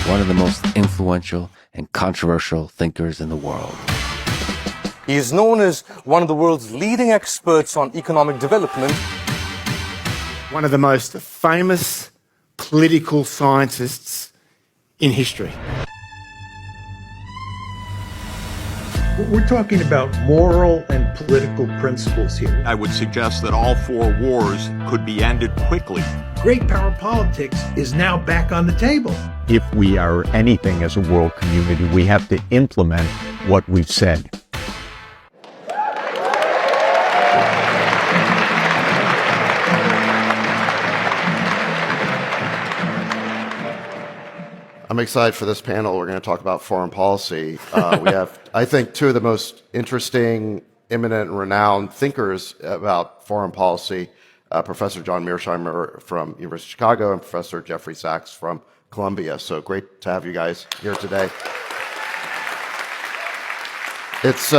one of the most influential and controversial thinkers in the world. He is known as one of the world's leading experts on economic development. One of the most famous political scientists in history. We're talking about moral and political principles here. I would suggest that all four wars could be ended quickly. Great power politics is now back on the table. If we are anything as a world community, we have to implement what we've said. I'm excited for this panel. We're going to talk about foreign policy. We have, I think, two of the most interesting, eminent, and renowned thinkers about foreign policy, Professor John Mearsheimer from University of Chicago and Professor Jeffrey Sachs from Columbia. So great to have you guys here today. It's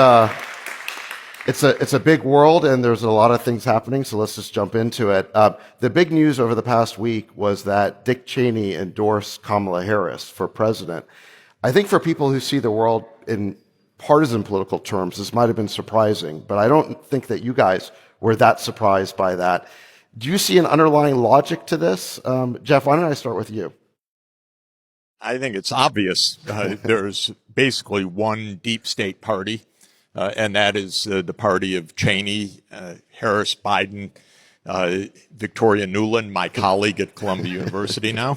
a big world, and there's a lot of things happening, so let's just jump into it. The big news over the past week was that Dick Cheney endorsed Kamala Harris for president. I think for people who see the world in partisan political terms, this might have been surprising, but I don't think that you guys were that surprised by that. Do you see an underlying logic to this? Jeff, why don't I start with you? I think it's obvious. There's basically one deep state party. And that is the party of Cheney, Harris, Biden, Victoria Nuland, my colleague at Columbia University now.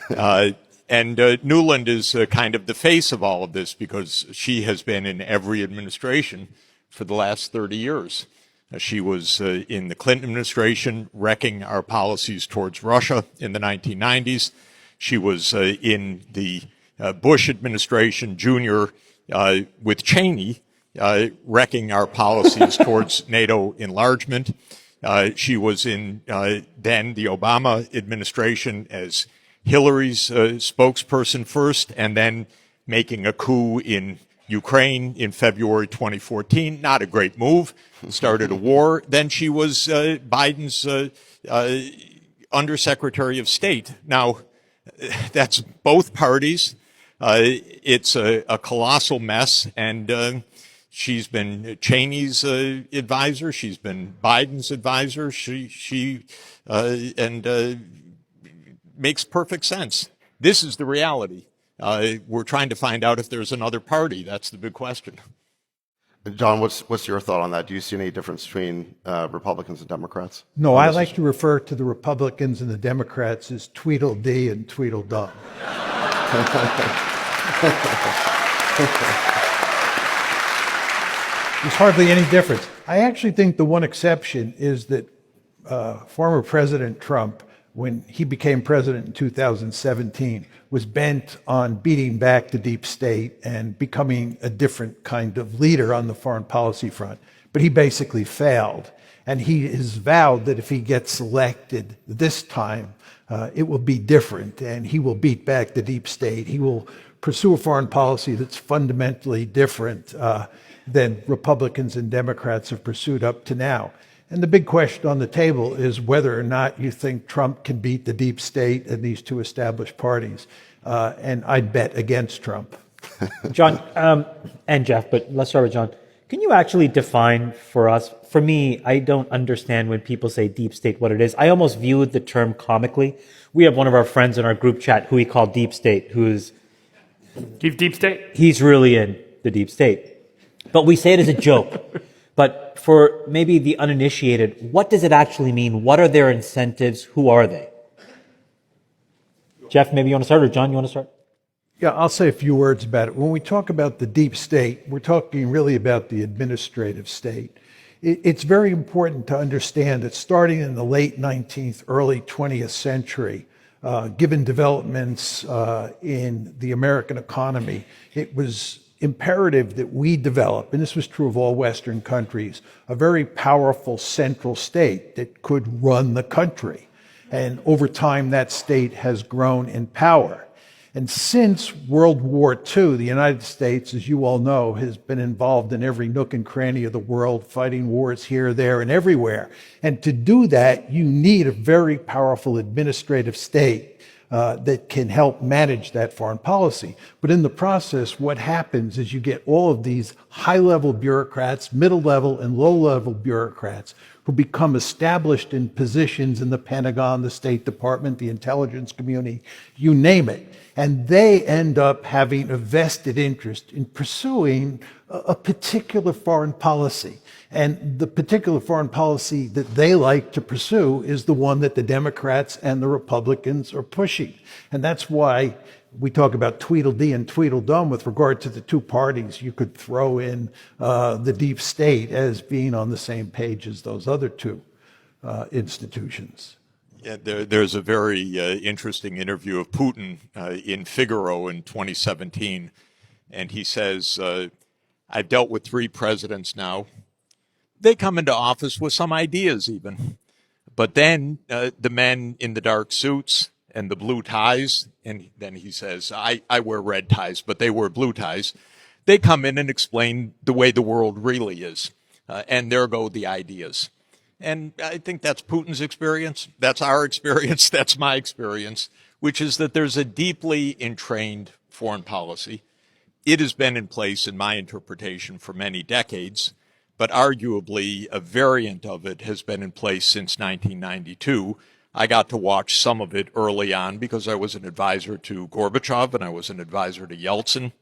And Nuland is kind of the face of all of this because she has been in every administration for the last 30 years. She was in the Clinton administration wrecking our policies towards Russia in the 1990s. She was in the Bush administration, Jr., with Cheney, wrecking our policies towards NATO enlargement. She was in then the Obama administration as Hillary's spokesperson first, and then making a coup in Ukraine in February 2014. Not a great move. Started a war. Then she was Biden's Undersecretary of State. Now, that's both parties. It's a colossal mess, and she's been Cheney's advisor. She's been Biden's advisor. She makes perfect sense. This is the reality. We're trying to find out if there's another party. That's the big question. John, what's your thought on that? Do you see any difference between Republicans and Democrats? No, I like to refer to the Republicans and the Democrats as Tweedledee and Tweedledum. There's hardly any difference. I actually think the one exception is that former President Trump, when he became president in 2017, was bent on beating back the deep state and becoming a different kind of leader on the foreign policy front. But he basically failed. And he has vowed that if he gets elected this time, it will be different, and he will beat back the deep state. He will pursue a foreign policy that's fundamentally different than Republicans and Democrats have pursued up to now. And the big question on the table is whether or not you think Trump can beat the deep state and these two established parties. And I'd bet against Trump. John, and Jeff, but let's start with John. Can you actually define for us? For me, I don't understand when people say deep state what it is. I almost view the term comically. We have one of our friends in our group chat who we call deep state, who is... Deep state? He's really in the deep state. But we say it as a joke. But for maybe the uninitiated, what does it actually mean? What are their incentives? Who are they? Jeff, maybe you want to start, or John, you want to start? Yeah, I'll say a few words about it. When we talk about the deep state, we're talking really about the administrative state. It's very important to understand that starting in the late 19th, early 20th century, given developments in the American economy, it was imperative that we develop, and this was true of all Western countries, a very powerful central state that could run the country. And over time, that state has grown in power. And since World War II, the United States, as you all know, has been involved in every nook and cranny of the world, fighting wars here, there, and everywhere. And to do that, you need a very powerful administrative state that can help manage that foreign policy. But in the process, what happens is you get all of these high-level bureaucrats, middle-level and low-level bureaucrats who become established in positions in the Pentagon, the State Department, the intelligence community, you name it. And they end up having a vested interest in pursuing a particular foreign policy. And the particular foreign policy that they like to pursue is the one that the Democrats and the Republicans are pushing. And that's why we talk about Tweedledee and Tweedledum with regard to the two parties. You could throw in the deep state as being on the same page as those other two institutions. Yeah, there's a very interesting interview of Putin in Figaro in 2017. And he says, I've dealt with 3 presidents now. They come into office with some ideas even. But then the men in the dark suits and the blue ties, and then he says, I wear red ties, but they wear blue ties. They come in and explain the way the world really is. And there go the ideas. And I think that's Putin's experience. That's our experience. That's my experience, which is that there's a deeply entrained foreign policy. It has been in place, in my interpretation, for many decades, but arguably a variant of it has been in place since 1992. I got to watch some of it early on because I was an advisor to Gorbachev and I was an advisor to Yeltsin.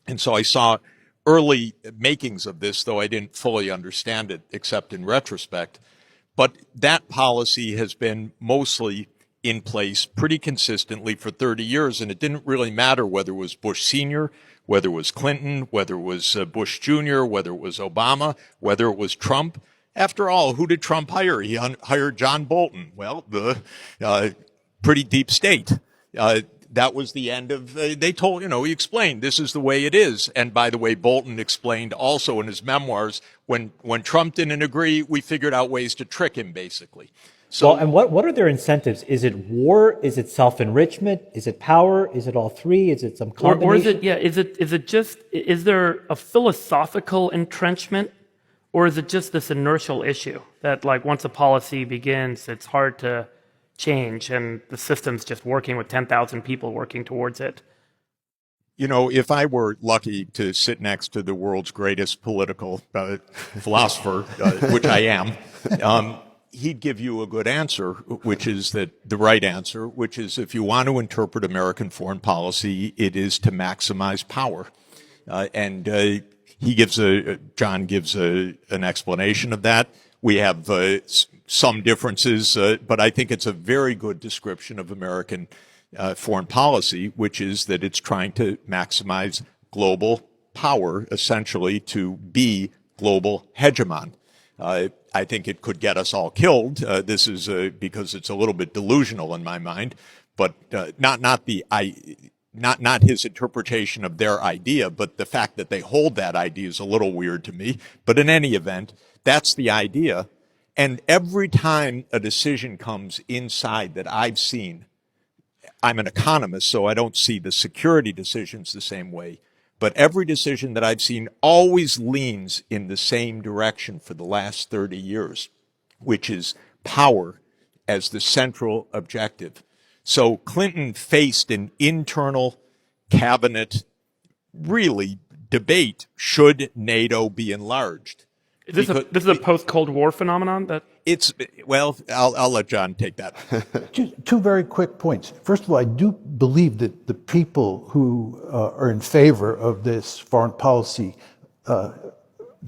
And so I saw early makings of this, though I didn't fully understand it except in retrospect. But that policy has been mostly in place pretty consistently for 30 years, and it didn't really matter whether it was Bush Sr., whether it was Clinton, whether it was Bush Jr., whether it was Obama, whether it was Trump. After all, who did Trump hire? He hired John Bolton. Well, the pretty deep state. That was the end of, they told, he explained this is the way it is. And by the way, Bolton explained also in his memoirs, when Trump didn't agree, we figured out ways to trick him, basically. So, well, and what are their incentives? Is it war? Is it self-enrichment? Is it power? Is it all three? Is it some combination? Or is there a philosophical entrenchment? Or is it just this inertial issue that, like, once a policy begins, it's hard to change and the system's just working with 10,000 people working towards it? If I were lucky to sit next to the world's greatest political philosopher, which I am, he'd give you a good answer, which is the right answer, which is if you want to interpret American foreign policy, it is to maximize power. John gives an explanation of that. We have some differences, but I think it's a very good description of American foreign policy, which is that it's trying to maximize global power, essentially to be global hegemon. I think it could get us all killed. This is because it's a little bit delusional in my mind, but not his interpretation of their idea, but the fact that they hold that idea is a little weird to me. But in any event, that's the idea. And every time a decision comes inside that I've seen, I'm an economist, so I don't see the security decisions the same way. But every decision that I've seen always leans in the same direction for the last 30 years, which is power as the central objective. So Clinton faced an internal cabinet really debate, should NATO be enlarged? This is a post-Cold War phenomenon? I'll let John take that. Two very quick points. First of all, I do believe that the people who are in favor of this foreign policy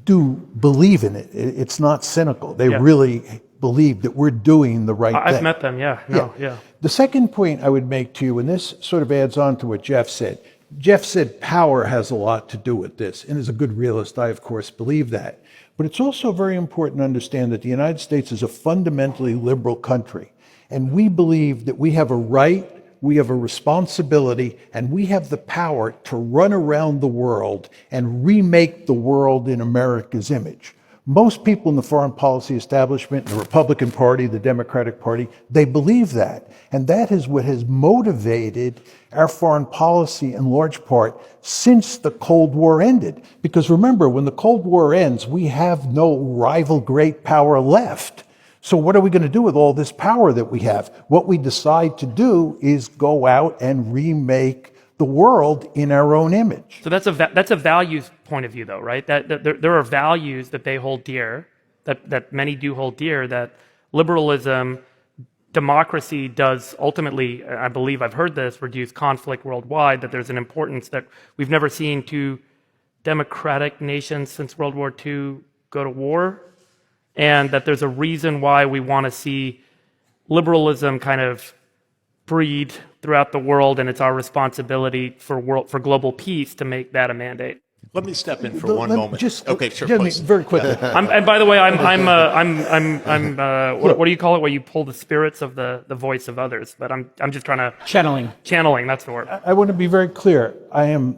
do believe in it. It's not cynical. They really believe that we're doing the right thing. I've met them, yeah. The second point I would make to you, and this sort of adds on to what Jeff said. Jeff said power has a lot to do with this, and as a good realist, I of course believe that. But it's also very important to understand that the United States is a fundamentally liberal country, and we believe that we have a right, we have a responsibility, and we have the power to run around the world and remake the world in America's image. Most people in the foreign policy establishment, the Republican Party, the Democratic Party, they believe that. And that is what has motivated our foreign policy in large part since the Cold War ended. Because remember, when the Cold War ends, we have no rival great power left. So what are we going to do with all this power that we have? What we decide to do is go out and remake the world in our own image. So that's a values point of view, though, right? That there are values that they hold dear, that many do hold dear, that liberalism, democracy does ultimately, I believe I've heard this, reduce conflict worldwide, that there's an importance that we've never seen two democratic nations since World War II go to war, and that there's a reason why we want to see liberalism kind of breed throughout the world, and it's our responsibility for global peace to make that a mandate. Let me step in for one moment. Okay, sure, Jeremy, please. very quickly. And by the way, what do you call it? Where you pull the spirits of the voice of others? But I'm just trying to channeling. That's the word. I want to be very clear. I am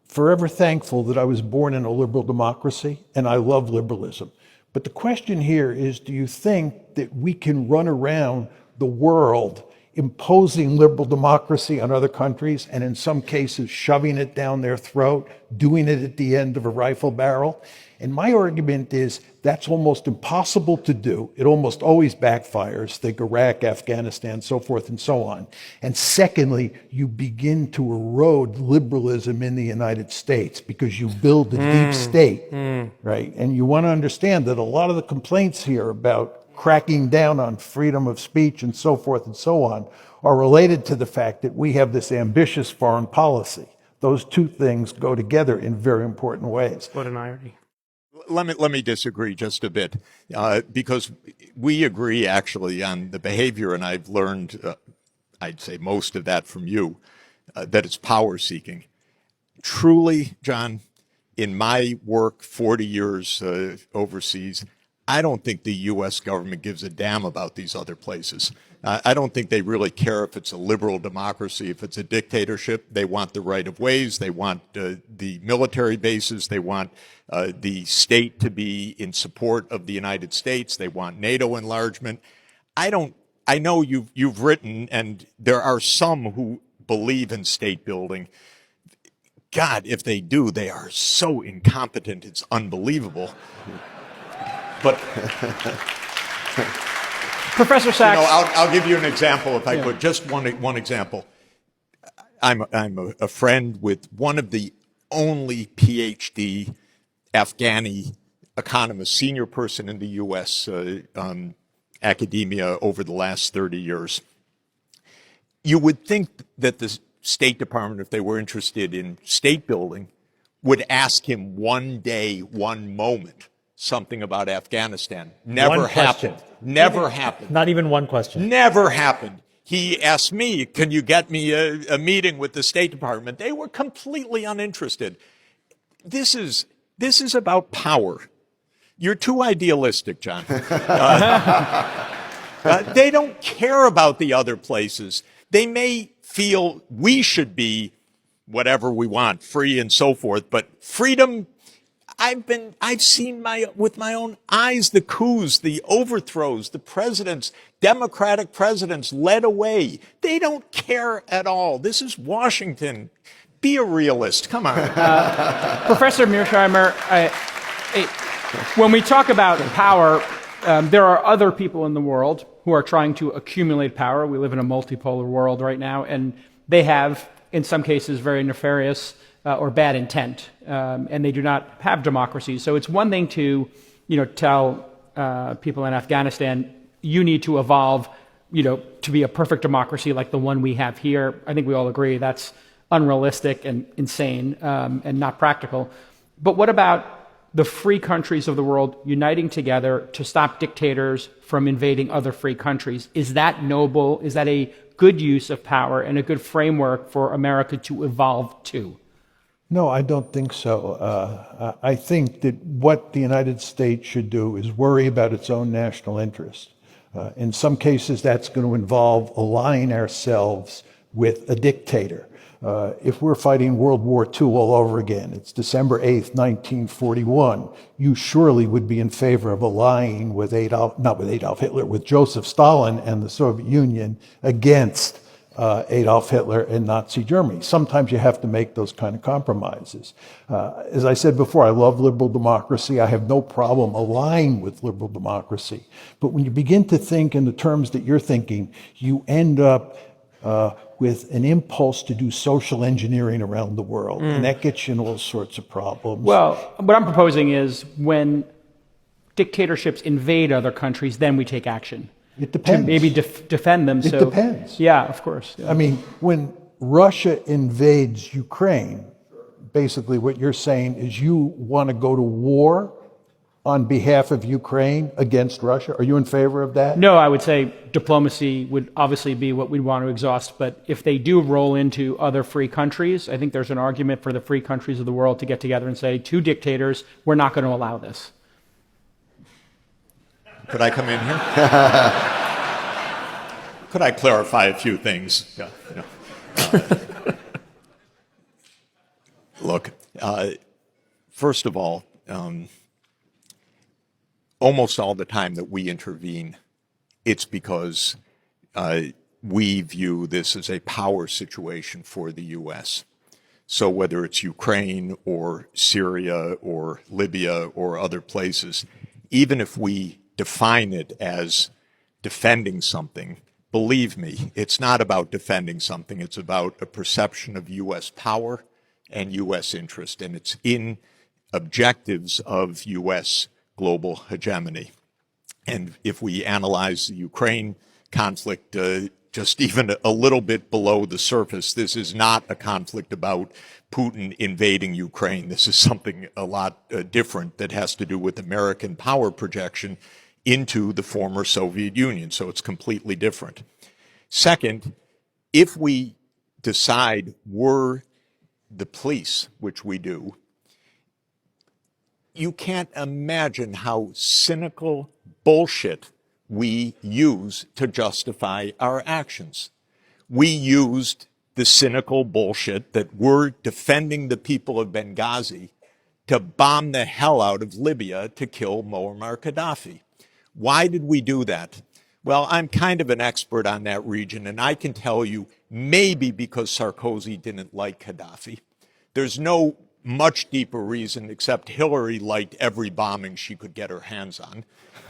forever thankful that I was born in a liberal democracy, and I love liberalism. But the question here is, do you think that we can run around the world imposing liberal democracy on other countries, and in some cases shoving it down their throat, doing it at the end of a rifle barrel? And my argument is that's almost impossible to do. It almost always backfires. Think Iraq, Afghanistan, so forth and so on. And secondly, you begin to erode liberalism in the United States because you build a deep state, right? And you want to understand that a lot of the complaints here about cracking down on freedom of speech and so forth and so on are related to the fact that we have this ambitious foreign policy. Those two things go together in very important ways. What an irony. Let me disagree just a bit, because we agree actually on the behavior, and I've learned, I'd say most of that from you, that it's power seeking. Truly, John, in my work, 40 years overseas, I don't think the U.S. government gives a damn about these other places. I don't think they really care if it's a liberal democracy, if it's a dictatorship. They want the right of ways. They want the military bases. They want the state to be in support of the United States. They want NATO enlargement. I know you've written, and there are some who believe in state building. God, if they do, they are so incompetent, it's unbelievable. But Professor Sachs, I'll give you an example if I could. Just one example. I'm a friend with one of the only PhD Afghani economists, senior person in the U.S. Academia over the last 30 years. You would think that the State Department, if they were interested in state building, would ask him one day, one moment, something about Afghanistan. Never happened. Never happened. Not even one question. Never happened. He asked me, can you get me a meeting with the State Department? They were completely uninterested. This is about power. You're too idealistic, John. They don't care about the other places. They may feel we should be whatever we want, free and so forth, but freedom, I've seen with my own eyes the coups, the overthrows, the presidents, Democratic presidents led away. They don't care at all. This is Washington. Be a realist. Come on. Professor Mearsheimer, when we talk about power, there are other people in the world who are trying to accumulate power. We live in a multipolar world right now, and they have, in some cases, very nefarious or bad intent, and they do not have democracy. So it's one thing to, tell people in Afghanistan, you need to evolve, to be a perfect democracy like the one we have here. I think we all agree that's unrealistic and insane and not practical. But what about the free countries of the world uniting together to stop dictators from invading other free countries? Is that noble? Is that a good use of power and a good framework for America to evolve to? No, I don't think so. I think that what the United States should do is worry about its own national interest. In some cases, that's going to involve aligning ourselves with a dictator. If we're fighting World War II all over again, it's December 8th, 1941, you surely would be in favor of allying with with Joseph Stalin and the Soviet Union against Adolf Hitler and Nazi Germany. Sometimes you have to make those kind of compromises. As I said before, I love liberal democracy. I have no problem aligning with liberal democracy. But when you begin to think in the terms that you're thinking, you end up with an impulse to do social engineering around the world. And that gets you in all sorts of problems. Well, what I'm proposing is when dictatorships invade other countries, then we take action. It depends. To maybe defend them. It depends. Yeah, of course. Yeah. I mean, when Russia invades Ukraine, basically what you're saying is you want to go to war on behalf of Ukraine against Russia. Are you in favor of that? No, I would say diplomacy would obviously be what we'd want to exhaust. But if they do roll into other free countries, I think there's an argument for the free countries of the world to get together and say, to dictators, we're not going to allow this. Could I come in here? Could I clarify a few things? Look, first of all, almost all the time that we intervene, it's because we view this as a power situation for the U.S. So whether it's Ukraine or Syria or Libya or other places, even if we define it as defending something, believe me, it's not about defending something. It's about a perception of U.S. power and U.S. interest, and it's in objectives of U.S. global hegemony. And if we analyze the Ukraine conflict just even a little bit below the surface, this is not a conflict about Putin invading Ukraine. This is something a lot different that has to do with American power projection into the former Soviet Union. So it's completely different. Second, if we decide we're the police, which we do, you can't imagine how cynical bullshit we use to justify our actions. We used the cynical bullshit that we're defending the people of Benghazi to bomb the hell out of Libya to kill Muammar Gaddafi. Why did we do that? Well, I'm kind of an expert on that region, and I can tell you maybe because Sarkozy didn't like Gaddafi. There's no much deeper reason except Hillary liked every bombing she could get her hands on.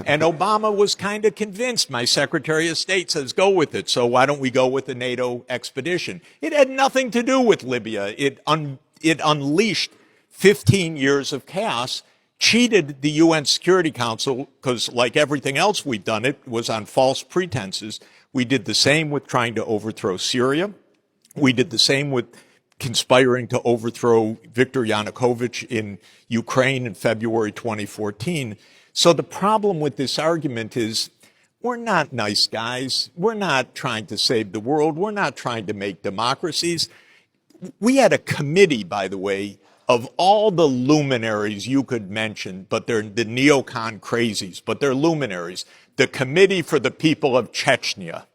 And Obama was kind of convinced. My Secretary of State says, go with it. So why don't we go with the NATO expedition? It had nothing to do with Libya. It unleashed 15 years of chaos, cheated the UN Security Council, because like everything else we've done, it was on false pretenses. We did the same with trying to overthrow Syria. We did the same with conspiring to overthrow Viktor Yanukovych in Ukraine in February 2014. So the problem with this argument is we're not nice guys. We're not trying to save the world. We're not trying to make democracies. We had a committee, by the way, of all the luminaries you could mention, but they're the neocon crazies, but they're luminaries. The Committee for the People of Chechnya.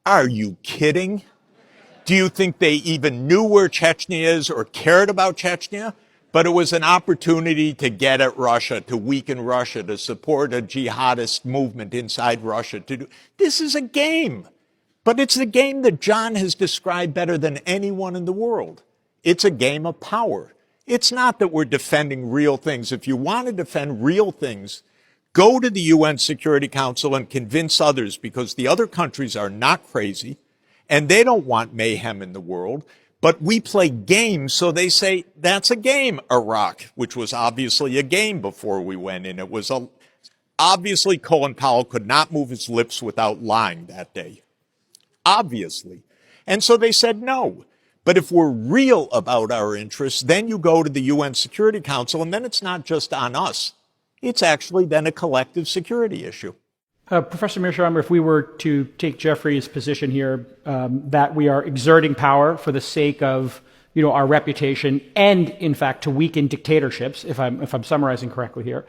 Are you kidding? Do you think they even knew where Chechnya is or cared about Chechnya? But it was an opportunity to get at Russia, to weaken Russia, to support a jihadist movement inside Russia. This is a game. But it's the game that John has described better than anyone in the world. It's a game of power. It's not that we're defending real things. If you want to defend real things, go to the UN Security Council and convince others, because the other countries are not crazy and they don't want mayhem in the world. But we play games, so they say, that's a game, Iraq, which was obviously a game before we went in. It was obviously Colin Powell could not move his lips without lying that day. Obviously. And so they said no. But if we're real about our interests, then you go to the UN Security Council, and then it's not just on us. It's actually then a collective security issue. Professor Mearsheimer, if we were to take Jeffrey's position here, that we are exerting power for the sake of, our reputation and, in fact, to weaken dictatorships, if I'm summarizing correctly here,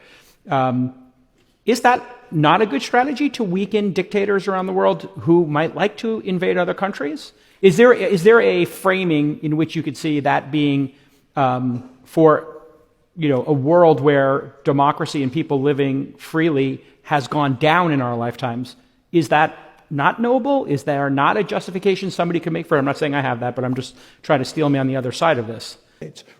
is that not a good strategy to weaken dictators around the world who might like to invade other countries? Is there a framing in which you could see that being for a world where democracy and people living freely has gone down in our lifetimes? Is that not noble? Is there not a justification somebody could make for it? I'm not saying I have that, but I'm just trying to steel me on the other side of this.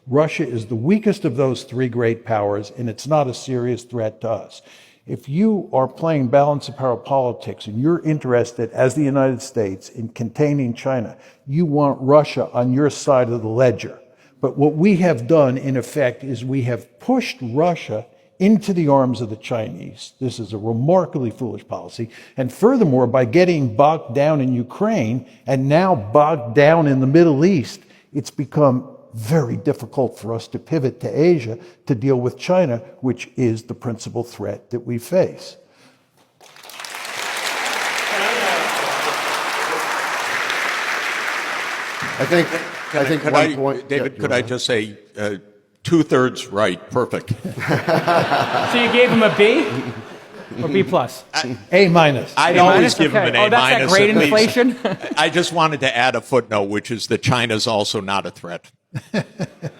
Russia is the weakest of those three great powers, and it's not a serious threat to us. If you are playing balance of power politics and you're interested, as the United States, in containing China, you want Russia on your side of the ledger. But what we have done, in effect, is we have pushed Russia into the arms of the Chinese. This is a remarkably foolish policy. And furthermore, by getting bogged down in Ukraine and now bogged down in the Middle East, it's become very difficult for us to pivot to Asia to deal with China, which is the principal threat that we face. I think one point, David, yeah, could I just say, 2/3 right, perfect. So you gave him a B or B plus? A minus. I'd A always minus? give him Okay. an A Oh, that's that minus. great at least. inflation? I just wanted to add a footnote, which is that China's also not a threat.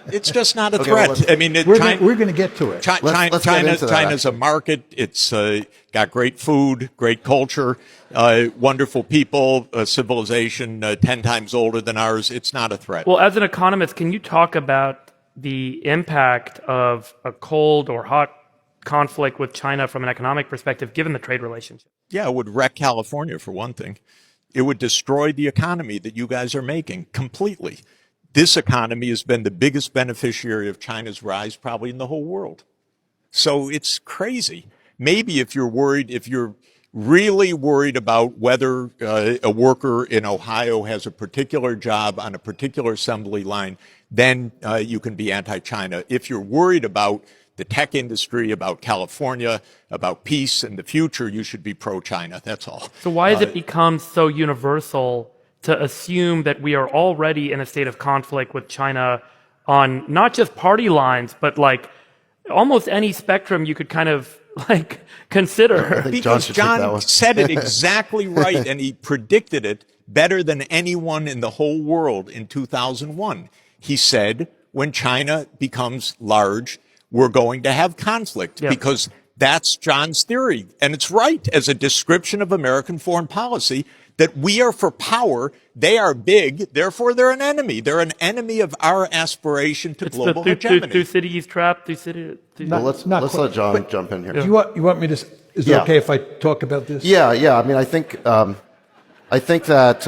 It's just not a threat. well, I mean, We're going to get to it. Let's get into that, China's a market. It's got great food, great culture, wonderful people, a civilization 10 times older than ours. It's not a threat. Well, as an economist, can you talk about the impact of a cold or hot conflict with China from an economic perspective, given the trade relationship? Yeah, it would wreck California, for one thing. It would destroy the economy that you guys are making completely. This economy has been the biggest beneficiary of China's rise probably in the whole world. So it's crazy. Maybe if you're really worried about whether a worker in Ohio has a particular job on a particular assembly line, then you can be anti-China. If you're worried about the tech industry, about California, about peace and the future, you should be pro-China. That's all. So why has it become so universal to assume that we are already in a state of conflict with China on not just party lines, but like almost any spectrum you could kind of like consider? Because John said it exactly right, and he predicted it better than anyone in the whole world in 2001. He said, when China becomes large, we're going to have conflict, because that's John's theory. And it's right as a description of American foreign policy, that we are for power, they are big, therefore they're an enemy. They're an enemy of our aspiration to global hegemony. Thucydides trap, Well, let's let John jump in here. You want me to? Is it okay if I talk about this? Yeah. I mean, I think that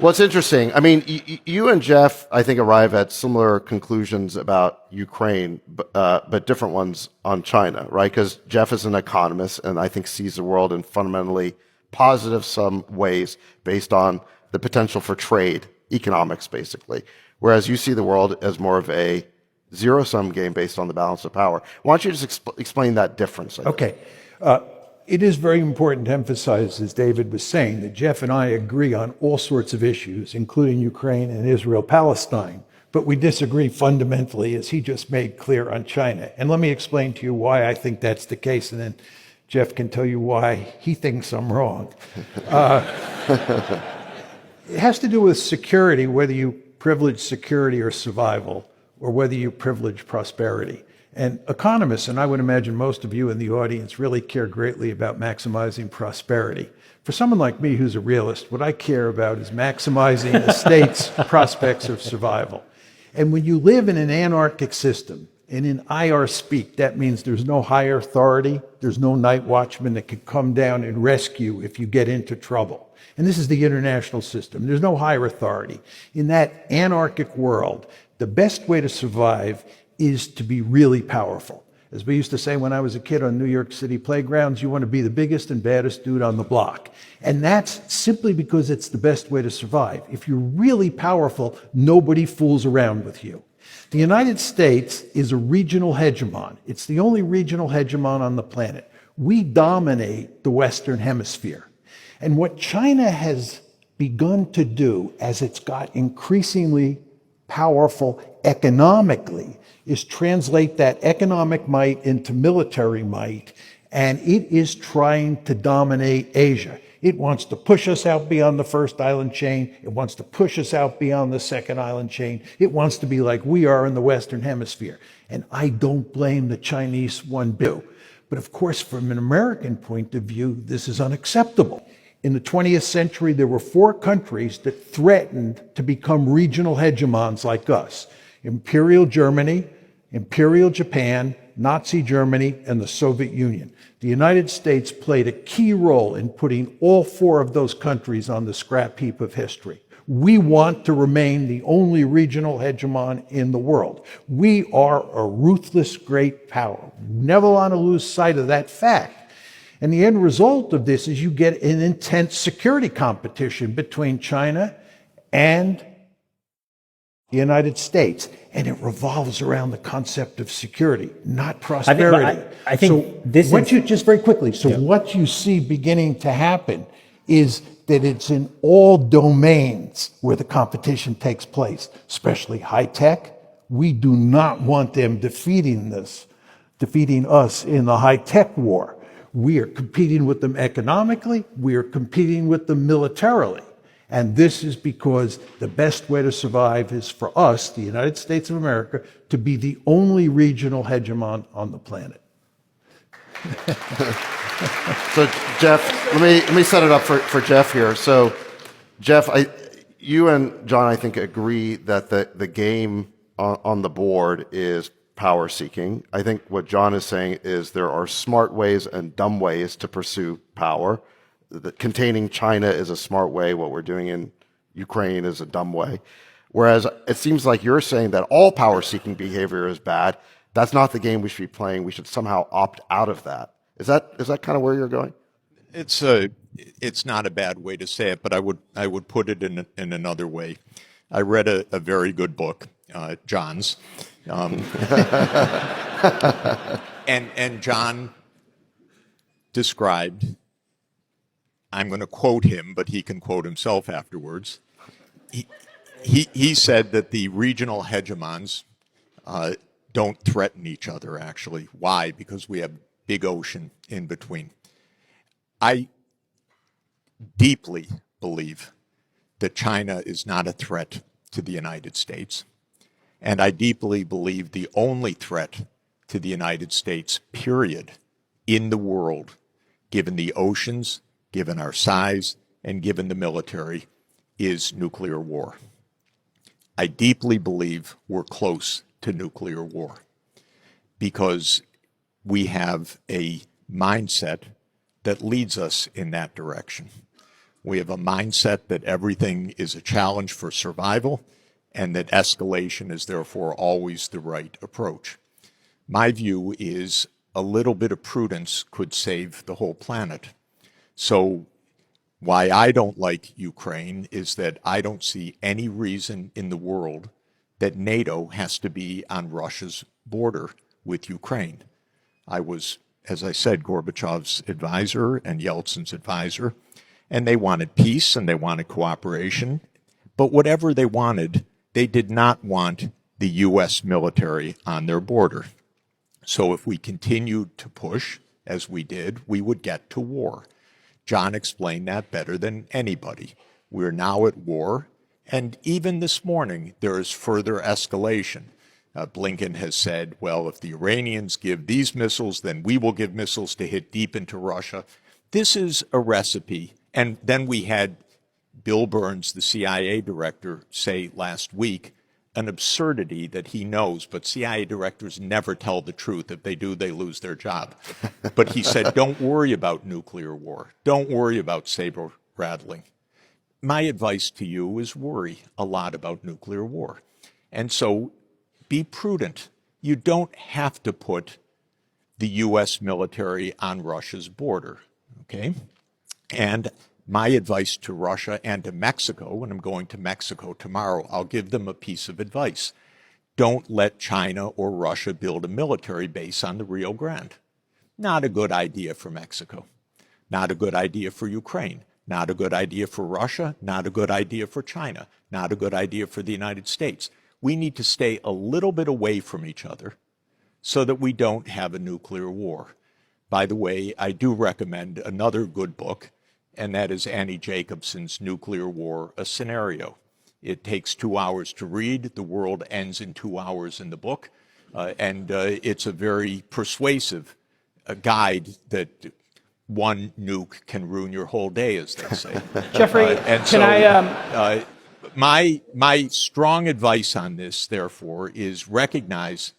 well, it's interesting. I mean, you and Jeff, I think, arrive at similar conclusions about Ukraine, but different ones on China, right? Because Jeff is an economist, and I think sees the world in fundamentally positive some ways based on the potential for trade, economics, basically. Whereas you see the world as more of a zero-sum game based on the balance of power. Why don't you just explain that difference? Okay. It is very important to emphasize, as David was saying, that Jeff and I agree on all sorts of issues, including Ukraine and Israel-Palestine. But we disagree fundamentally, as he just made clear, on China. And let me explain to you why I think that's the case, and then Jeff can tell you why he thinks I'm wrong. It has to do with security, whether you privilege security or survival, or whether you privilege prosperity. And economists, and I would imagine most of you in the audience, really care greatly about maximizing prosperity. For someone like me who's a realist, what I care about is maximizing a state's prospects of survival. And when you live in an anarchic system, and in IR speak, that means there's no higher authority, there's no night watchman that can come down and rescue if you get into trouble. And this is the international system. There's no higher authority. In that anarchic world, the best way to survive is to be really powerful. As we used to say when I was a kid on New York City playgrounds, you want to be the biggest and baddest dude on the block. And that's simply because it's the best way to survive. If you're really powerful, nobody fools around with you. The United States is a regional hegemon. It's the only regional hegemon on the planet. We dominate the Western Hemisphere. And what China has begun to do as it's got increasingly powerful economically is translate that economic might into military might, and it is trying to dominate Asia. It wants to push us out beyond the first island chain. It wants to push us out beyond the second island chain. It wants to be like we are in the Western Hemisphere. And I don't blame the Chinese one bit. But of course, from an American point of view, this is unacceptable. In the 20th century, there were 4 countries that threatened to become regional hegemons like us: Imperial Germany, Imperial Japan, Nazi Germany, and the Soviet Union. The United States played a key role in putting all 4 of those countries on the scrap heap of history. We want to remain the only regional hegemon in the world. We are a ruthless great power. Never want to lose sight of that fact. And the end result of this is you get an intense security competition between China and the United States. And it revolves around the concept of security, not prosperity. I think this is... Just very quickly, what you see beginning to happen is that it's in all domains where the competition takes place, especially high tech. We do not want them defeating us in the high tech war. We are competing with them economically. We are competing with them militarily. And this is because the best way to survive is for us, the United States of America, to be the only regional hegemon on the planet. So, Jeff, let me set it up for Jeff here. So, Jeff, you and John, I think, agree that the game on the board is power seeking. I think what John is saying is there are smart ways and dumb ways to pursue power. Containing China is a smart way. What we're doing in Ukraine is a dumb way. Whereas it seems like you're saying that all power seeking behavior is bad. That's not the game we should be playing. We should somehow opt out of that. Is that kind of where you're going? It's not a bad way to say it, but I would put it in another way. I read a very good book, John's, and John described. I'm going to quote him, but he can quote himself afterwards. He said that the regional hegemons don't threaten each other. Actually, why? Because we have big ocean in between. I deeply believe that China is not a threat to the United States. And I deeply believe the only threat to the United States, period, in the world, given the oceans, given our size, and given the military, is nuclear war. I deeply believe we're close to nuclear war because we have a mindset that leads us in that direction. We have a mindset that everything is a challenge for survival and that escalation is therefore always the right approach. My view is a little bit of prudence could save the whole planet. So why I don't like Ukraine is that I don't see any reason in the world that NATO has to be on Russia's border with Ukraine. I was, as I said, Gorbachev's advisor and Yeltsin's advisor, and they wanted peace and they wanted cooperation. But whatever they wanted, they did not want the U.S. military on their border. So if we continued to push, as we did, we would get to war. John explained that better than anybody. We're now at war, and even this morning, there is further escalation. Blinken has said, well, if the Iranians give these missiles, then we will give missiles to hit deep into Russia. This is a recipe. And then we had Bill Burns, the CIA director, say last week an absurdity that he knows, but CIA directors never tell the truth. If they do, they lose their job. But he said, don't worry about nuclear war. Don't worry about saber rattling. My advice to you is worry a lot about nuclear war. And so be prudent. You don't have to put the U.S. military on Russia's border, okay? And my advice to Russia and to Mexico, and I'm going to Mexico tomorrow, I'll give them a piece of advice. Don't let China or Russia build a military base on the Rio Grande. Not a good idea for Mexico. Not a good idea for Ukraine. Not a good idea for Russia. Not a good idea for China. Not a good idea for the United States. We need to stay a little bit away from each other so that we don't have a nuclear war. By the way, I do recommend another good book, and that is Annie Jacobson's Nuclear War, A Scenario. It takes 2 hours to read. The world ends in 2 hours in the book. And it's a very persuasive guide that one nuke can ruin your whole day, as they say. Jeffrey, my strong advice on this, therefore, is recognize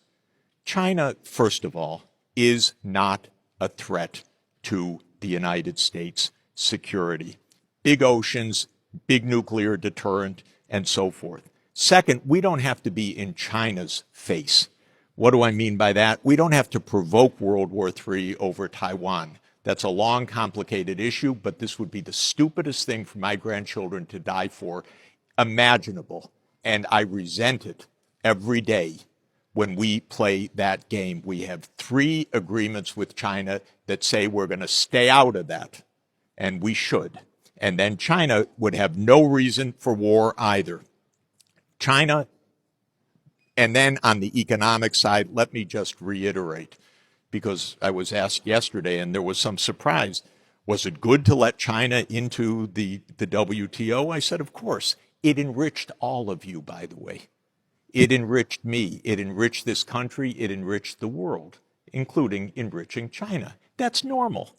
China, first of all, is not a threat to the United States security. Big oceans, big nuclear deterrent, and so forth. Second, we don't have to be in China's face. What do I mean by that? We don't have to provoke World War III over Taiwan. That's a long, complicated issue, but this would be the stupidest thing for my grandchildren to die for imaginable. And I resent it every day when we play that game. We have 3 agreements with China that say we're going to stay out of that, and we should. And then China would have no reason for war either. China, and then on the economic side, let me just reiterate, because I was asked yesterday and there was some surprise, was it good to let China into the WTO? I said, of course. It enriched all of you, by the way. It enriched me. It enriched this country. It enriched the world, including enriching China. That's normal.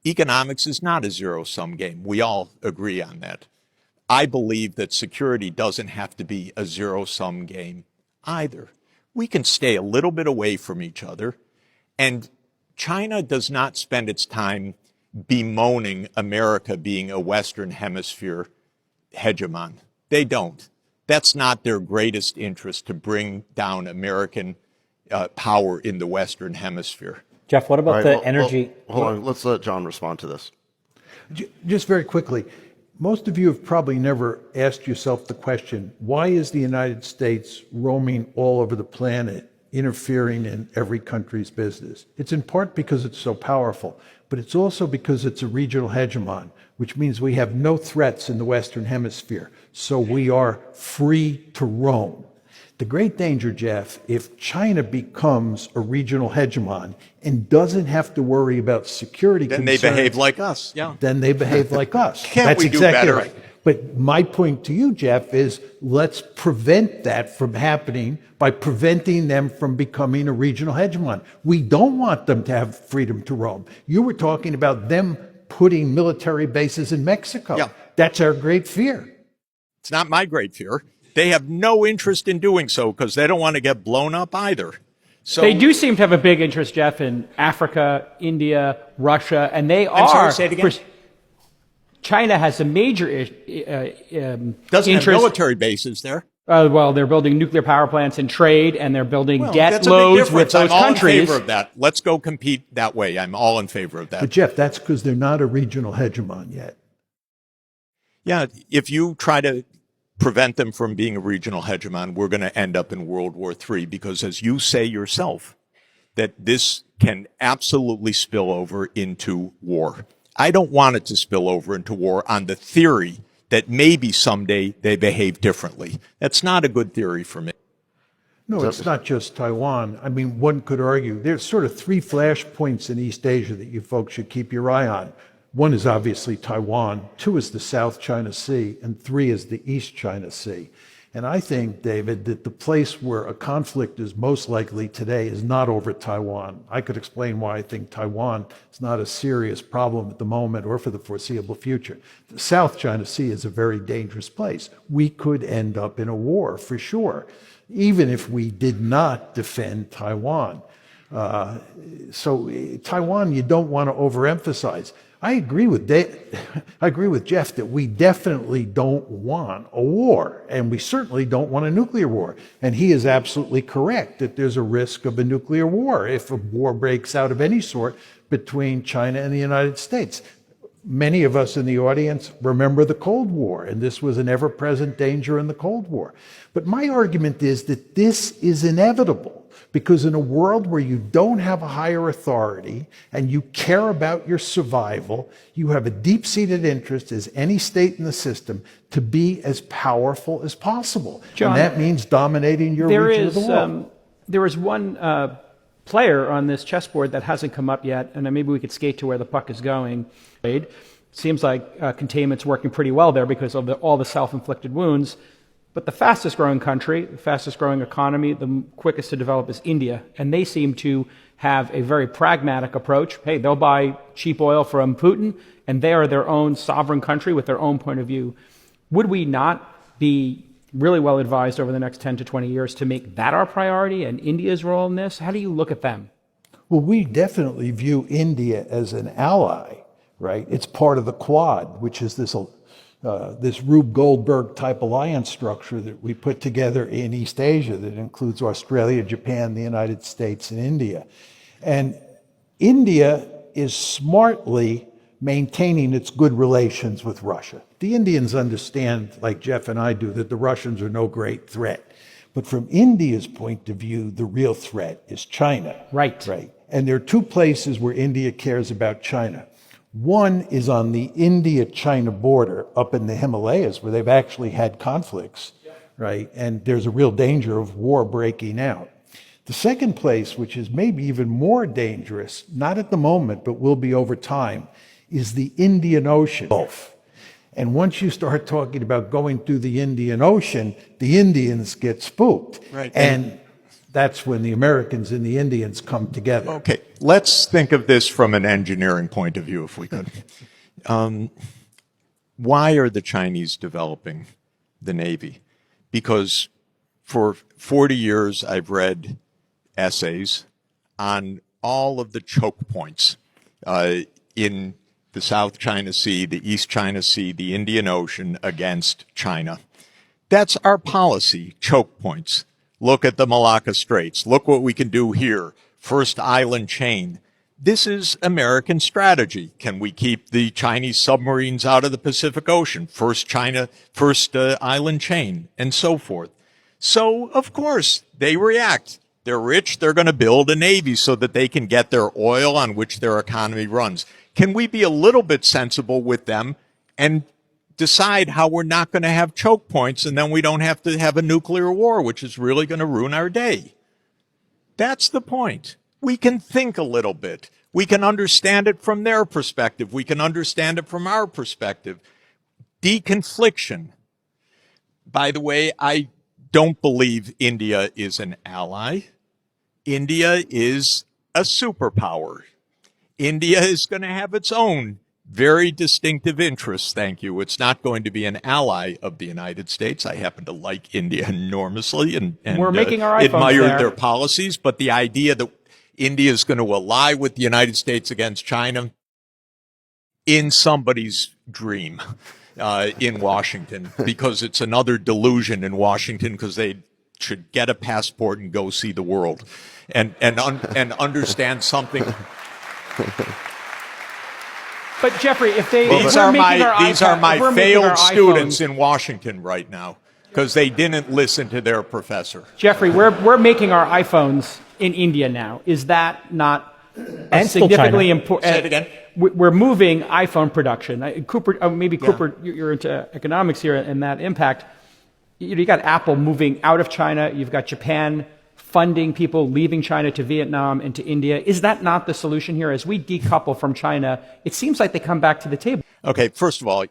Economics is not a zero-sum game. We all agree on that. I believe that security doesn't have to be a zero-sum game either. We can stay a little bit away from each other, and China does not spend its time bemoaning America being a Western Hemisphere hegemon. They don't. That's not their greatest interest, to bring down American power in the Western Hemisphere. Jeff, what about the energy? Hold on, let's let John respond to this. Just very quickly, most of you have probably never asked yourself the question, why is the United States roaming all over the planet, interfering in every country's business? It's in part because it's so powerful, but it's also because it's a regional hegemon, which means we have no threats in the Western Hemisphere, so we are free to roam. The great danger, Jeff, if China becomes a regional hegemon and doesn't have to worry about security then concerns, they behave like us. Yeah. Then they behave like us. Can't That's we do exactly better? right. But my point to you, Jeff, is let's prevent that from happening by preventing them from becoming a regional hegemon. We don't want them to have freedom to roam. You were talking about them putting military bases in Mexico. Yeah. That's our great fear. It's not my great fear. They have no interest in doing so because they don't want to get blown up either. So they do seem to have a big interest, Jeff, in Africa, India, Russia, and they are. sorry, say it again. China has a major doesn't interest. have military bases there. Well, they're building nuclear power plants and trade, and they're building debt that's loads with those I'm all countries. in favor of that. Let's go compete that way. I'm all in favor of that. But Jeff, that's because they're not a regional hegemon yet. Yeah, if you try to prevent them from being a regional hegemon, we're going to end up in World War III because, as you say yourself, that this can absolutely spill over into war. I don't want it to spill over into war on the theory that maybe someday they behave differently. That's not a good theory for me. No, it's not just Taiwan. I mean, one could argue there's sort of 3 flashpoints in East Asia that you folks should keep your eye on. 1 is obviously Taiwan, 2 is the South China Sea, and 3 is the East China Sea. And I think, David, that the place where a conflict is most likely today is not over Taiwan. I could explain why I think Taiwan is not a serious problem at the moment or for the foreseeable future. The South China Sea is a very dangerous place. We could end up in a war, for sure, even if we did not defend Taiwan. So Taiwan, you don't want to overemphasize. I agree with Jeff that we definitely don't want a war, and we certainly don't want a nuclear war. And he is absolutely correct that there's a risk of a nuclear war if a war breaks out of any sort between China and the United States. Many of us in the audience remember the Cold War, and this was an ever-present danger in the Cold War. But my argument is that this is inevitable. Because in a world where you don't have a higher authority and you care about your survival, you have a deep-seated interest as any state in the system to be as powerful as possible. John, and that means dominating your region of the world. There is one player on this chessboard that hasn't come up yet, and maybe we could skate to where the puck is going. Seems like containment's working pretty well there because of all the self-inflicted wounds. But the fastest growing country, the fastest growing economy, the quickest to develop is India. And they seem to have a very pragmatic approach. Hey, they'll buy cheap oil from Putin, and they are their own sovereign country with their own point of view. Would we not be really well advised over the next 10 to 20 years to make that our priority and India's role in this? How do you look at them? Well, we definitely view India as an ally, right? It's part of the Quad, which is this Rube Goldberg type alliance structure that we put together in East Asia that includes Australia, Japan, the United States, and India. And India is smartly maintaining its good relations with Russia. The Indians understand, like Jeff and I do, that the Russians are no great threat. But from India's point of view, the real threat is China. Right. Right. And there are two places where India cares about China. One is on the India-China border up in the Himalayas, where they've actually had conflicts, right? And there's a real danger of war breaking out. The second place, which is maybe even more dangerous, not at the moment, but will be over time, is the Indian Ocean Gulf. And once you start talking about going through the Indian Ocean, the Indians get spooked. Right. And that's when the Americans and the Indians come together. Okay, let's think of this from an engineering point of view, if we could. Why are the Chinese developing the Navy? Because for 40 years, I've read essays on all of the choke points in the South China Sea, the East China Sea, the Indian Ocean against China. That's our policy, choke points. Look at the Malacca Straits. Look what we can do here. First island chain. This is American strategy. Can we keep the Chinese submarines out of the Pacific Ocean? First island chain, and so forth. So, of course, they react. They're rich. They're going to build a navy so that they can get their oil on which their economy runs. Can we be a little bit sensible with them and decide how we're not going to have choke points, and then we don't have to have a nuclear war, which is really going to ruin our day? That's the point. We can think a little bit. We can understand it from their perspective. We can understand it from our perspective. Deconfliction. By the way, I don't believe India is an ally. India is a superpower. India is going to have its own very distinctive interests, thank you. It's not going to be an ally of the United States. I happen to like India enormously and we're making our iPhones admire their policies, but the idea that India is going to ally with the United States against China, in somebody's dream in Washington, because it's another delusion in Washington, because they should get a passport and go see the world and understand something. But Jeffrey, if they these are my failed students in Washington right now because they didn't listen to their professor. Jeffrey, we're making our iPhones in India now. Is that not significantly important? Say it again. We're moving iPhone production. Cooper, Cooper, you're into economics here and that impact. You got Apple moving out of China. You've got Japan funding people leaving China to Vietnam and to India. Is that not the solution here? As we decouple from China, it seems like they come back to the table. Okay, first of all,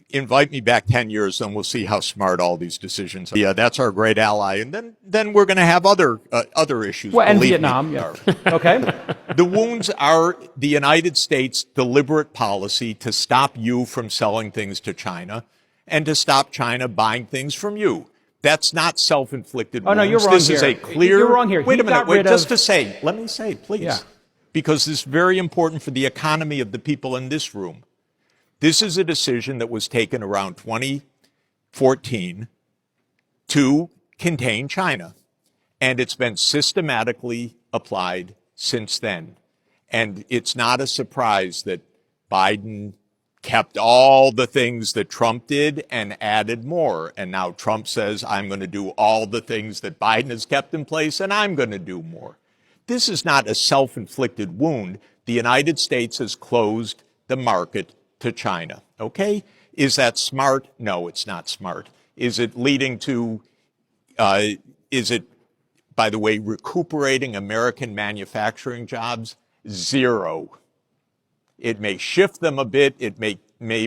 invite me back 10 years and we'll see how smart all these decisions are. Yeah, that's our great ally. And then we're going to have other issues. Well, and Vietnam, yeah. Okay. The wounds are the United States' deliberate policy to stop you from selling things to China and to stop China buying things from you. That's not self-inflicted wounds. Oh, no, you're wrong this here. is a clear... You're wrong here. Wait a minute. Wait, just to say, let me say, please. Yeah. Because this is very important for the economy of the people in this room. This is a decision that was taken around 2014 to contain China. And it's been systematically applied since then. And it's not a surprise that Biden kept all the things that Trump did and added more. And now Trump says, I'm going to do all the things that Biden has kept in place, and I'm going to do more. This is not a self-inflicted wound. The United States has closed the market to China. Okay? Is that smart? No, it's not smart. Is it leading to, by the way, recuperating American manufacturing jobs? Zero. It may shift them a bit. It may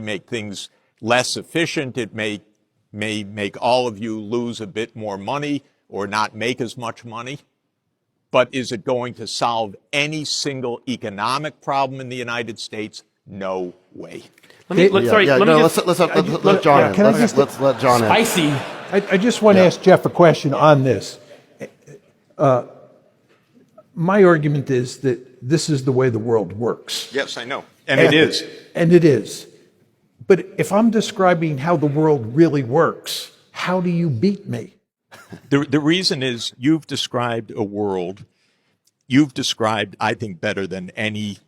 make things less efficient. It may may make all of you lose a bit more money or not make as much money. But is it going to solve any single economic problem in the United States? No way. Let John in. Let's let John in. Spicy. I just want to ask Jeff a question on this. My argument is that this is the way the world works. Yes, I know. And it is. And it is. But if I'm describing how the world really works, how do you beat me? The reason is you've described a world, you've described, I think, better than any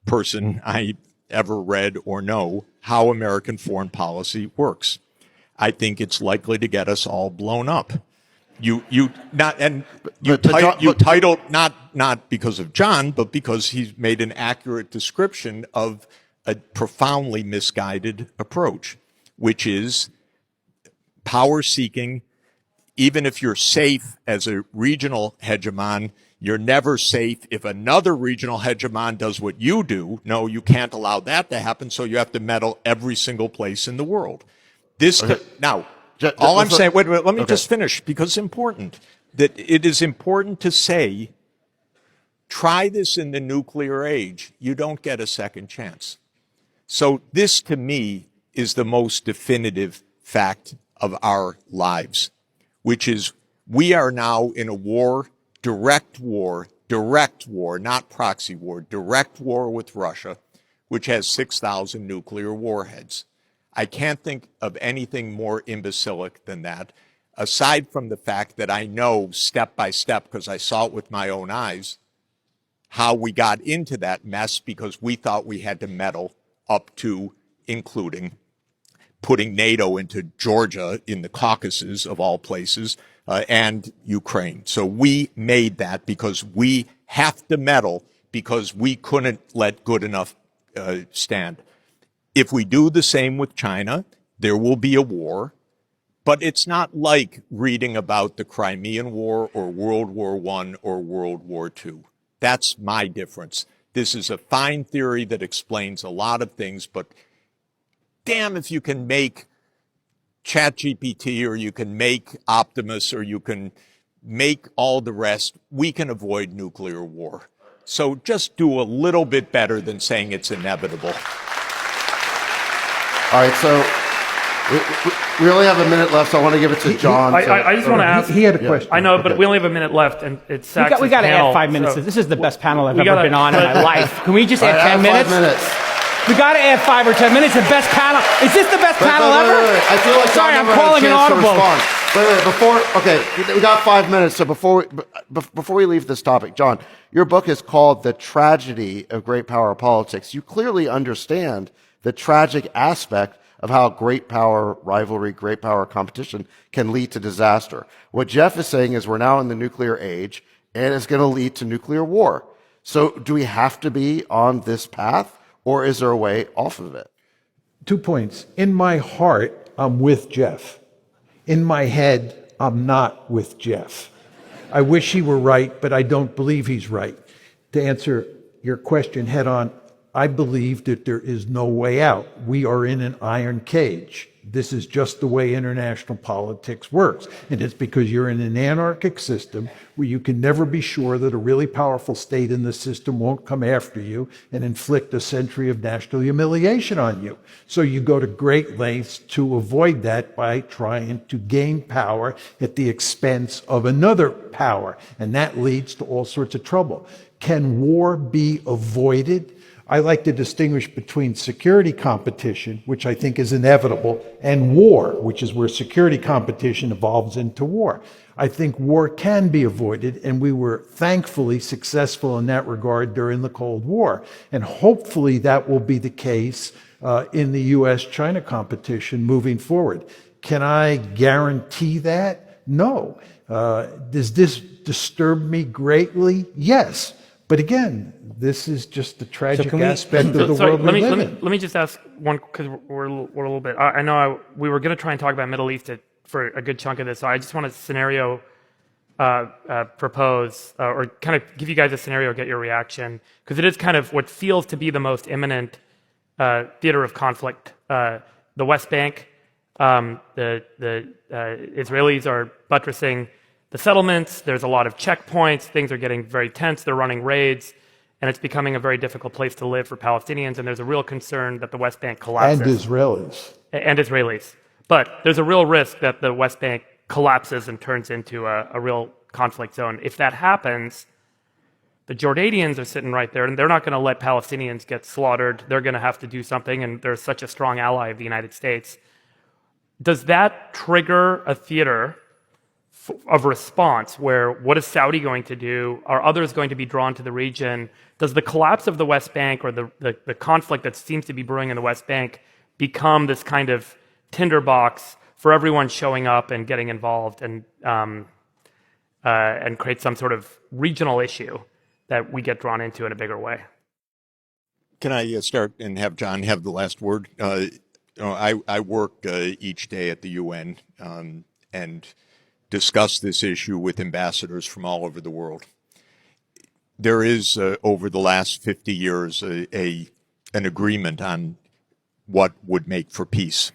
person I ever read or know, how American foreign policy works. I think it's likely to get us all blown up. You titled not because of John, but because he's made an accurate description of a profoundly misguided approach, which is power seeking. Even if you're safe as a regional hegemon, you're never safe if another regional hegemon does what you do. No, you can't allow that to happen, so you have to meddle every single place in the world. Now, all I'm saying, wait, let me just finish, because it's important. That it is important to say, try this in the nuclear age. You don't get a second chance. So this, to me, is the most definitive fact of our lives, which is we are now in a war, direct war, not proxy war, direct war with Russia, which has 6,000 nuclear warheads. I can't think of anything more imbecilic than that, aside from the fact that I know step by step, because I saw it with my own eyes, how we got into that mess because we thought we had to meddle up to, including putting NATO into Georgia in the Caucasus, of all places, and Ukraine. So we made that because we have to meddle because we couldn't let good enough stand. If we do the same with China, there will be a war, but it's not like reading about the Crimean War or World War I or World War II. That's my difference. This is a fine theory that explains a lot of things, but damn if you can make ChatGPT or you can make Optimus or you can make all the rest, we can avoid nuclear war. So just do a little bit better than saying it's inevitable. All right, so we only have a minute left, so I want to give it to John. I just want to ask. He had a question. I know, but we only have a minute left, and it's Sachs' We got to panel, add 5 minutes. so This is the best panel I've ever been on in my life. Can we just add 10 5 minutes? We got to add 5 or 10 minutes. The best panel. Is this the best panel ever? Wait. I feel like Sorry, John I'm never had a calling an chance to audible. respond. We got 5 minutes. So before we leave this topic, John, your book is called "The Tragedy of Great Power Politics." You clearly understand the tragic aspect of how great power rivalry, great power competition can lead to disaster. What Jeff is saying is we're now in the nuclear age, and it's going to lead to nuclear war. So do we have to be on this path, or is there a way off of it? 2 points. In my heart, I'm with Jeff. In my head, I'm not with Jeff. I wish he were right, but I don't believe he's right. To answer your question head on, I believe that there is no way out. We are in an iron cage. This is just the way international politics works. And it's because you're in an anarchic system where you can never be sure that a really powerful state in the system won't come after you and inflict a century of national humiliation on you. So you go to great lengths to avoid that by trying to gain power at the expense of another power. And that leads to all sorts of trouble. Can war be avoided? I like to distinguish between security competition, which I think is inevitable, and war, which is where security competition evolves into war. I think war can be avoided, and we were thankfully successful in that regard during the Cold War. And hopefully that will be the case in the U.S.-China competition moving forward. Can I guarantee that? No. Does this disturb me greatly? Yes. But again, this is just the tragic aspect of the world we live in. Let me just ask one, because we're a little bit. I know we were going to try and talk about Middle East for a good chunk of this, so I just want to scenario propose or kind of give you guys a scenario, get your reaction, because it is kind of what feels to be the most imminent theater of conflict. The West Bank, The Israelis are buttressing the settlements. There's a lot of checkpoints. Things are getting very tense. They're running raids. And it's becoming a very difficult place to live for Palestinians. And there's a real concern that the West Bank collapses. And Israelis. And Israelis. But there's a real risk that the West Bank collapses and turns into a real conflict zone. If that happens, the Jordanians are sitting right there, and they're not going to let Palestinians get slaughtered. They're going to have to do something, and they're such a strong ally of the United States. Does that trigger a theater of response where what is Saudi going to do? Are others going to be drawn to the region? Does the collapse of the West Bank or the conflict that seems to be brewing in the West Bank become this kind of tinderbox for everyone showing up and getting involved and create some sort of regional issue that we get drawn into in a bigger way? Can I start and have John have the last word? I work each day at the UN and discuss this issue with ambassadors from all over the world. There is, over the last 50 years, an agreement on what would make for peace.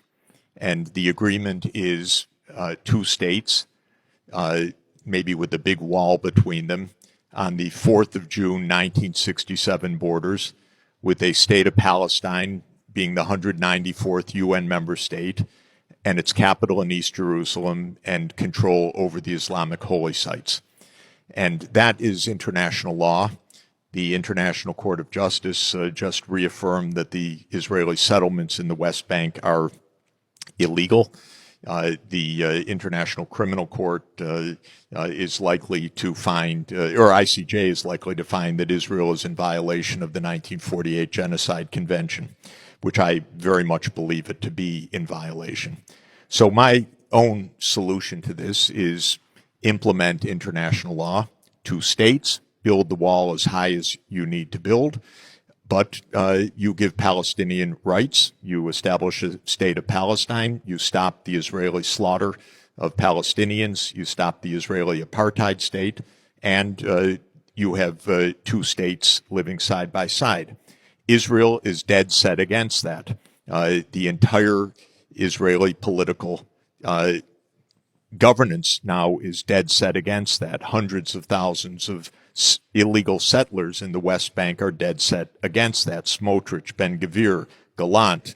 And the agreement is 2 states, maybe with a big wall between them, on the 4th of June, 1967 borders, with a state of Palestine being the 194th UN member state, and its capital in East Jerusalem, and control over the Islamic holy sites. And that is international law. The International Court of Justice just reaffirmed that the Israeli settlements in the West Bank are illegal. The International Criminal Court is likely to find, or ICJ is likely to find, that Israel is in violation of the 1948 Genocide Convention, which I very much believe it to be in violation. So my own solution to this is implement international law. 2 states, build the wall as high as you need to build, but you give Palestinian rights, you establish a state of Palestine, you stop the Israeli slaughter of Palestinians, you stop the Israeli apartheid state, and you have 2 states living side by side. Israel is dead set against that. The entire Israeli political governance now is dead set against that. Hundreds of thousands of illegal settlers in the West Bank are dead set against that. Smotrich, Ben-Gvir, Gallant,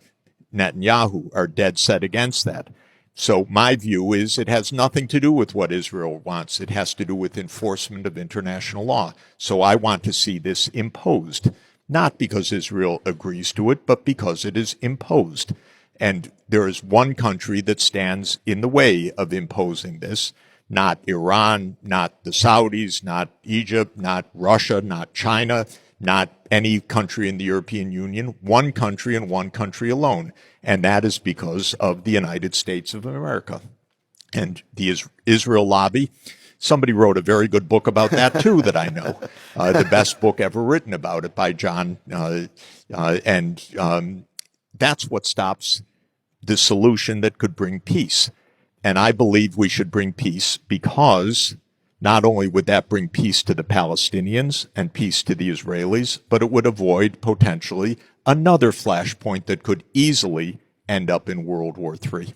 Netanyahu are dead set against that. So my view is it has nothing to do with what Israel wants. It has to do with enforcement of international law. So I want to see this imposed, not because Israel agrees to it, but because it is imposed. And there is one country that stands in the way of imposing this, not Iran, not the Saudis, not Egypt, not Russia, not China, not any country in the European Union, one country and one country alone. And that is because of the United States of America. And the Israel lobby, somebody wrote a very good book about that too that I know, the best book ever written about it by John. That's what stops the solution that could bring peace. And I believe we should bring peace because not only would that bring peace to the Palestinians and peace to the Israelis, but it would avoid potentially another flashpoint that could easily end up in World War III.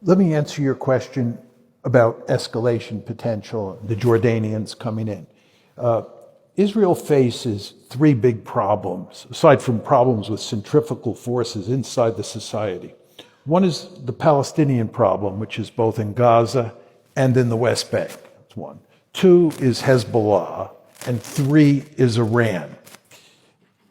Let me answer your question about escalation potential, the Jordanians coming in. Israel faces 3 big problems, aside from problems with centrifugal forces inside the society. One is the Palestinian problem, which is both in Gaza and in the West Bank. That's 1. 2 is Hezbollah, and 3 is Iran.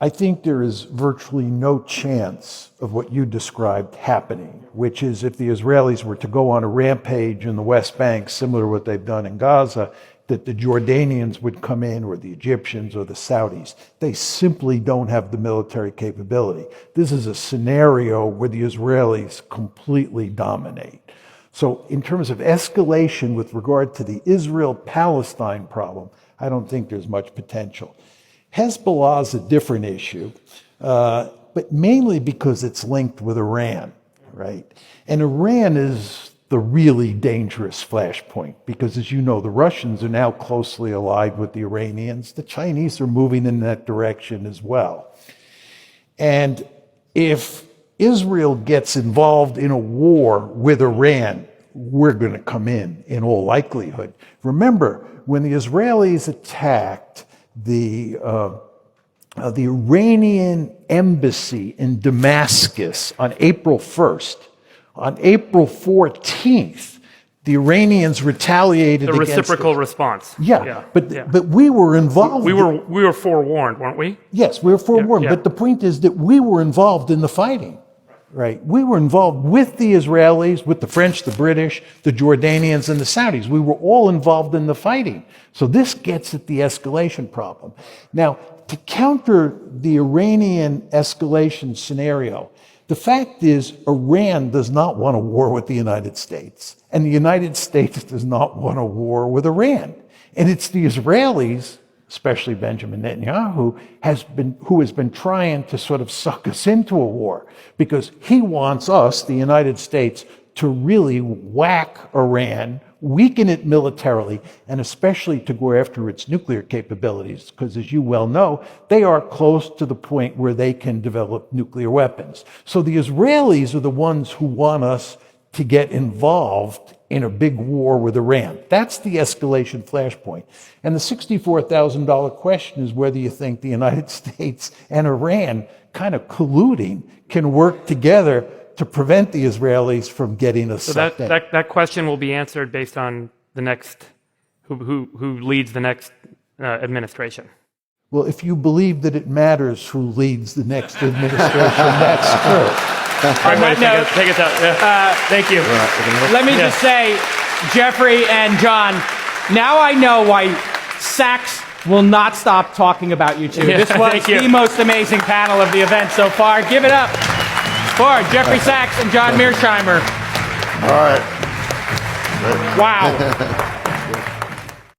I think there is virtually no chance of what you described happening, which is if the Israelis were to go on a rampage in the West Bank, similar to what they've done in Gaza, that the Jordanians would come in, or the Egyptians, or the Saudis. They simply don't have the military capability. This is a scenario where the Israelis completely dominate. So in terms of escalation with regard to the Israel-Palestine problem, I don't think there's much potential. Hezbollah is a different issue, but mainly because it's linked with Iran, right? And Iran is the really dangerous flashpoint because, as you know, the Russians are now closely allied with the Iranians. The Chinese are moving in that direction as well. And if Israel gets involved in a war with Iran, we're going to come in all likelihood. Remember, when the Israelis attacked the Iranian embassy in Damascus on April 1st, on April 14th, the Iranians retaliated The against reciprocal it. response. But we were involved. We were forewarned, weren't we? Yes, we were forewarned. But the point is that we were involved in the fighting, right? We were involved with the Israelis, with the French, the British, the Jordanians, and the Saudis. We were all involved in the fighting. So this gets at the escalation problem. Now, to counter the Iranian escalation scenario, the fact is Iran does not want a war with the United States, and the United States does not want a war with Iran. And it's the Israelis, especially Benjamin Netanyahu, who has been trying to sort of suck us into a war, because he wants us, the United States, to really whack Iran, weaken it militarily, and especially to go after its nuclear capabilities, because as you well know, they are close to the point where they can develop nuclear weapons. So the Israelis are the ones who want us to get involved in a big war with Iran. That's the escalation flashpoint. And the $64,000 question is whether you think the United States and Iran kind of colluding can work together to prevent the Israelis from getting us sucked in. That question will be answered based on the next, who leads the next administration. Well, if you believe that it matters who leads the next administration, that's true. All right, take us out. Thank you. Let me just say, Jeffrey and John, now I know why Sachs will not stop talking about you two. This was the most amazing panel of the event so far. Give it up for Jeffrey Sachs and John Mearsheimer. All right. Wow.